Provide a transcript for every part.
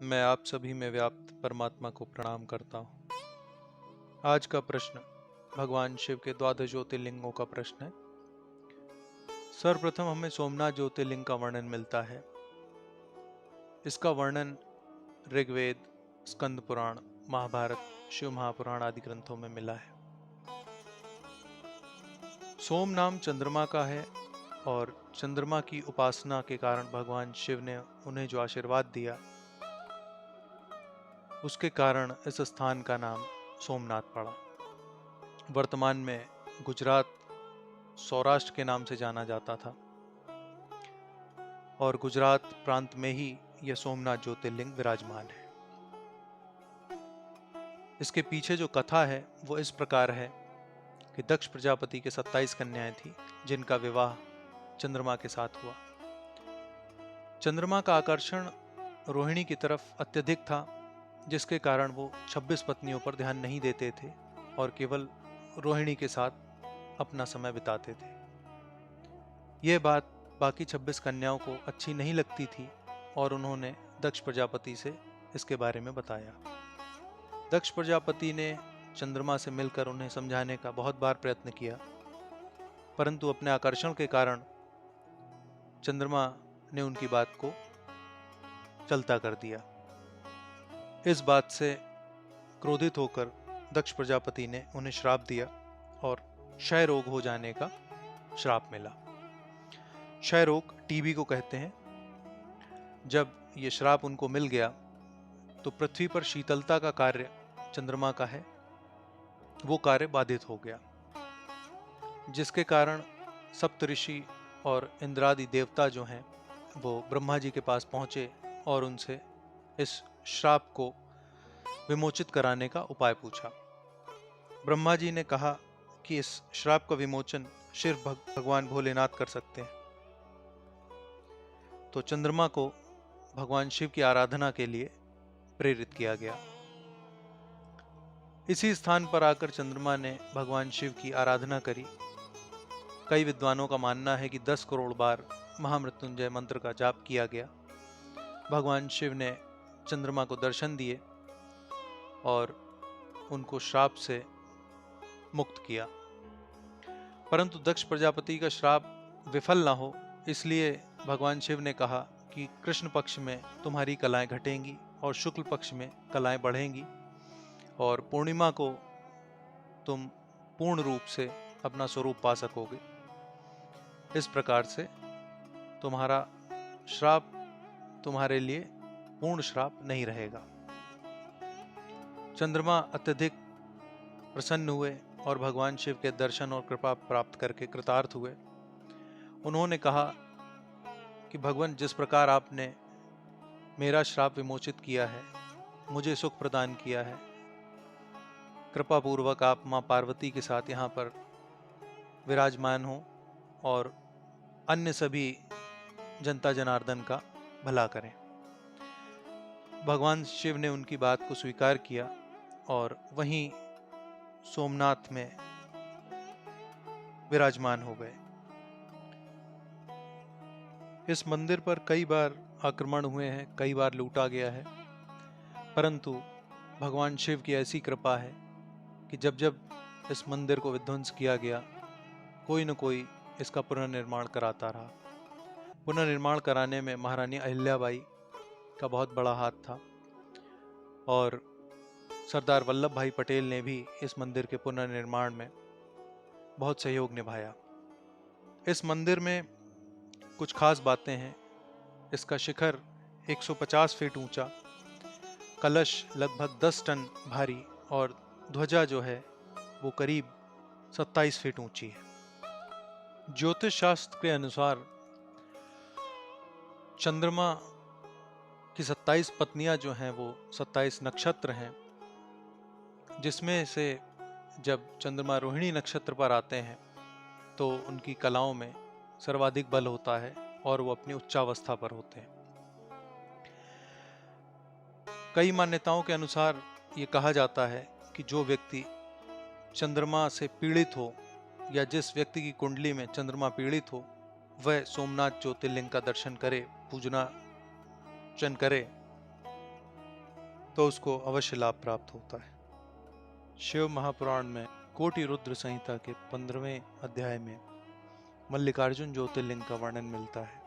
मैं आप सभी में व्याप्त परमात्मा को प्रणाम करता हूँ। आज का प्रश्न भगवान शिव के द्वादश ज्योतिर्लिंगों का प्रश्न है। सर्वप्रथम हमें सोमनाथ ज्योतिर्लिंग का वर्णन मिलता है। इसका वर्णन ऋग्वेद, स्कंद पुराण, महाभारत, शिव महापुराण आदि ग्रंथों में मिला है। सोम नाम चंद्रमा का है और चंद्रमा की उपासना के कारण भगवान शिव ने उन्हें जो आशीर्वाद दिया, उसके कारण इस स्थान का नाम सोमनाथ पड़ा। वर्तमान में गुजरात सौराष्ट्र के नाम से जाना जाता था और गुजरात प्रांत में ही यह सोमनाथ ज्योतिर्लिंग विराजमान है। इसके पीछे जो कथा है वो इस प्रकार है कि दक्ष प्रजापति के 27 कन्याएं थी जिनका विवाह चंद्रमा के साथ हुआ। चंद्रमा का आकर्षण रोहिणी की तरफ अत्यधिक था, जिसके कारण वो 26 पत्नियों पर ध्यान नहीं देते थे और केवल रोहिणी के साथ अपना समय बिताते थे। यह बात बाकी 26 कन्याओं को अच्छी नहीं लगती थी और उन्होंने दक्ष प्रजापति से इसके बारे में बताया। दक्ष प्रजापति ने चंद्रमा से मिलकर उन्हें समझाने का बहुत बार प्रयत्न किया, परंतु अपने आकर्षण के कारण चंद्रमा ने उनकी बात को चलता कर दिया। इस बात से क्रोधित होकर दक्ष प्रजापति ने उन्हें श्राप दिया और क्षय रोग हो जाने का श्राप मिला। क्षय रोग टीबी को कहते हैं। जब ये श्राप उनको मिल गया तो पृथ्वी पर शीतलता का कार्य चंद्रमा का है, वो कार्य बाधित हो गया, जिसके कारण सप्तऋषि और इंद्रादि देवता जो हैं वो ब्रह्मा जी के पास पहुंचे और उनसे इस श्राप को विमोचित कराने का उपाय पूछा। ब्रह्मा जी ने कहा कि इस श्राप का विमोचन सिर्फ भगवान भोलेनाथ कर सकते हैं। तो चंद्रमा को भगवान शिव की आराधना के लिए प्रेरित किया गया। इसी स्थान पर आकर चंद्रमा ने भगवान शिव की आराधना करी। कई विद्वानों का मानना है कि 10 करोड़ बार महामृत्युंजय मंत्र का जाप किया गया। भगवान शिव ने चंद्रमा को दर्शन दिए और उनको श्राप से मुक्त किया। परंतु दक्ष प्रजापति का श्राप विफल ना हो, इसलिए भगवान शिव ने कहा कि कृष्ण पक्ष में तुम्हारी कलाएं घटेंगी और शुक्ल पक्ष में कलाएं बढ़ेंगी और पूर्णिमा को तुम पूर्ण रूप से अपना स्वरूप पा सकोगे। इस प्रकार से तुम्हारा श्राप तुम्हारे लिए पूर्ण श्राप नहीं रहेगा। चंद्रमा अत्यधिक प्रसन्न हुए और भगवान शिव के दर्शन और कृपा प्राप्त करके कृतार्थ हुए। उन्होंने कहा कि भगवान, जिस प्रकार आपने मेरा श्राप विमोचित किया है, मुझे सुख प्रदान किया है, कृपा पूर्वक आप मां पार्वती के साथ यहाँ पर विराजमान हो और अन्य सभी जनता जनार्दन का भला करें। भगवान शिव ने उनकी बात को स्वीकार किया और वहीं सोमनाथ में विराजमान हो गए। इस मंदिर पर कई बार आक्रमण हुए हैं, कई बार लूटा गया है, परंतु भगवान शिव की ऐसी कृपा है कि जब जब इस मंदिर को विध्वंस किया गया, कोई न कोई इसका पुनर्निर्माण कराता रहा। पुनर्निर्माण कराने में महारानी अहिल्याबाई का बहुत बड़ा हाथ था और सरदार वल्लभ भाई पटेल ने भी इस मंदिर के पुनर्निर्माण में बहुत सहयोग निभाया। इस मंदिर में कुछ खास बातें हैं। इसका शिखर 150 फीट ऊंचा, कलश लगभग 10 टन भारी और ध्वजा जो है वो करीब 27 फीट ऊंची है। ज्योतिष शास्त्र के अनुसार चंद्रमा की 27 पत्नियां जो हैं वो 27 नक्षत्र हैं, जिसमें से जब चंद्रमा रोहिणी नक्षत्र पर आते हैं तो उनकी कलाओं में सर्वाधिक बल होता है और वो अपनी उच्चावस्था पर होते हैं। कई मान्यताओं के अनुसार ये कहा जाता है कि जो व्यक्ति चंद्रमा से पीड़ित हो या जिस व्यक्ति की कुंडली में चंद्रमा पीड़ित हो, वह सोमनाथ ज्योतिर्लिंग का दर्शन करे, पूजना अर्चन करे तो उसको अवश्य लाभ प्राप्त होता है। शिव महापुराण में कोटि रुद्र संहिता के 15वें अध्याय में मल्लिकार्जुन ज्योतिर्लिंग का वर्णन मिलता है,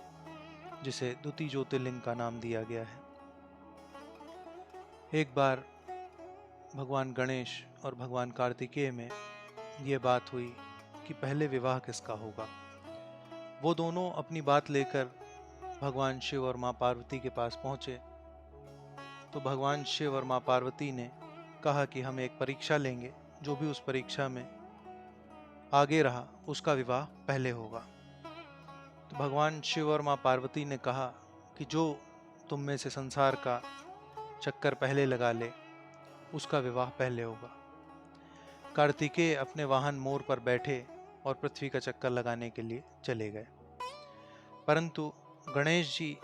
जिसे द्वितीय ज्योतिर्लिंग का नाम दिया गया है। एक बार भगवान गणेश और भगवान कार्तिकेय में ये बात हुई कि पहले विवाह किसका होगा। वो दोनों अपनी बात लेकर भगवान शिव और माँ पार्वती के पास पहुँचे, तो भगवान शिव और माँ पार्वती ने कहा कि हम एक परीक्षा लेंगे, जो भी उस परीक्षा में आगे रहा उसका विवाह पहले होगा। तो भगवान शिव और माँ पार्वती ने कहा कि जो तुम में से संसार का चक्कर पहले लगा ले उसका विवाह पहले होगा। कार्तिकेय अपने वाहन मोर पर बैठे और पृथ्वी का चक्कर लगाने के लिए चले गए, परंतु गणेश जी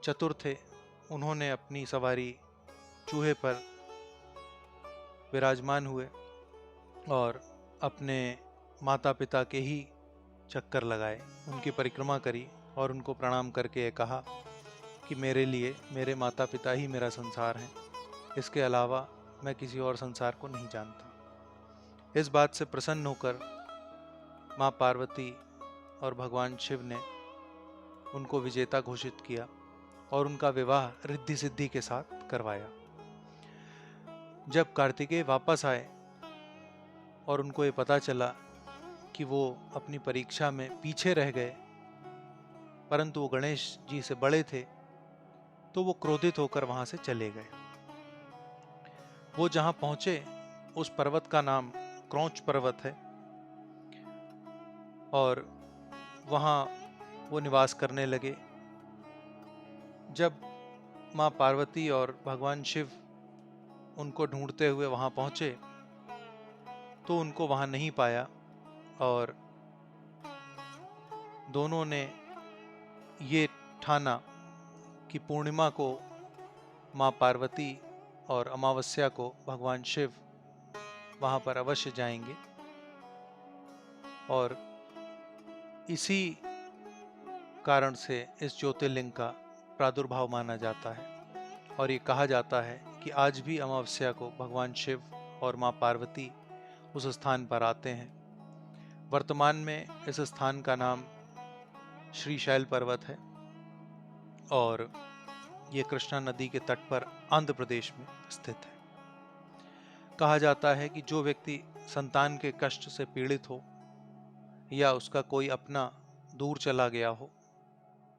चतुर थे। उन्होंने अपनी सवारी चूहे पर विराजमान हुए और अपने माता पिता के ही चक्कर लगाए, उनकी परिक्रमा करी और उनको प्रणाम करके कहा कि मेरे लिए मेरे माता पिता ही मेरा संसार है, इसके अलावा मैं किसी और संसार को नहीं जानता। इस बात से प्रसन्न होकर माँ पार्वती और भगवान शिव ने उनको विजेता घोषित किया और उनका विवाह रिद्धि सिद्धि के साथ करवाया। जब कार्तिकेय वापस आए और उनको ये पता चला कि वो अपनी परीक्षा में पीछे रह गए, परंतु वो गणेश जी से बड़े थे, तो वो क्रोधित होकर वहां से चले गए। वो जहां पहुंचे उस पर्वत का नाम क्रौंच पर्वत है और वहां वो निवास करने लगे। जब माँ पार्वती और भगवान शिव उनको ढूंढते हुए वहां पहुंचे तो उनको वहां नहीं पाया और दोनों ने ये ठाना कि पूर्णिमा को माँ पार्वती और अमावस्या को भगवान शिव वहां पर अवश्य जाएंगे। और इसी कारण से इस ज्योतिर्लिंग का प्रादुर्भाव माना जाता है और ये कहा जाता है कि आज भी अमावस्या को भगवान शिव और माँ पार्वती उस स्थान पर आते हैं। वर्तमान में इस स्थान का नाम श्रीशैल पर्वत है और ये कृष्णा नदी के तट पर आंध्र प्रदेश में स्थित है। कहा जाता है कि जो व्यक्ति संतान के कष्ट से पीड़ित हो या उसका कोई अपना दूर चला गया हो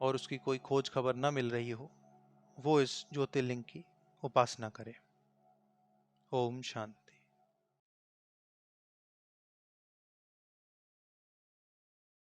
और उसकी कोई खोज खबर न मिल रही हो, वो इस ज्योतिर्लिंग की उपासना करे। ओम शांति।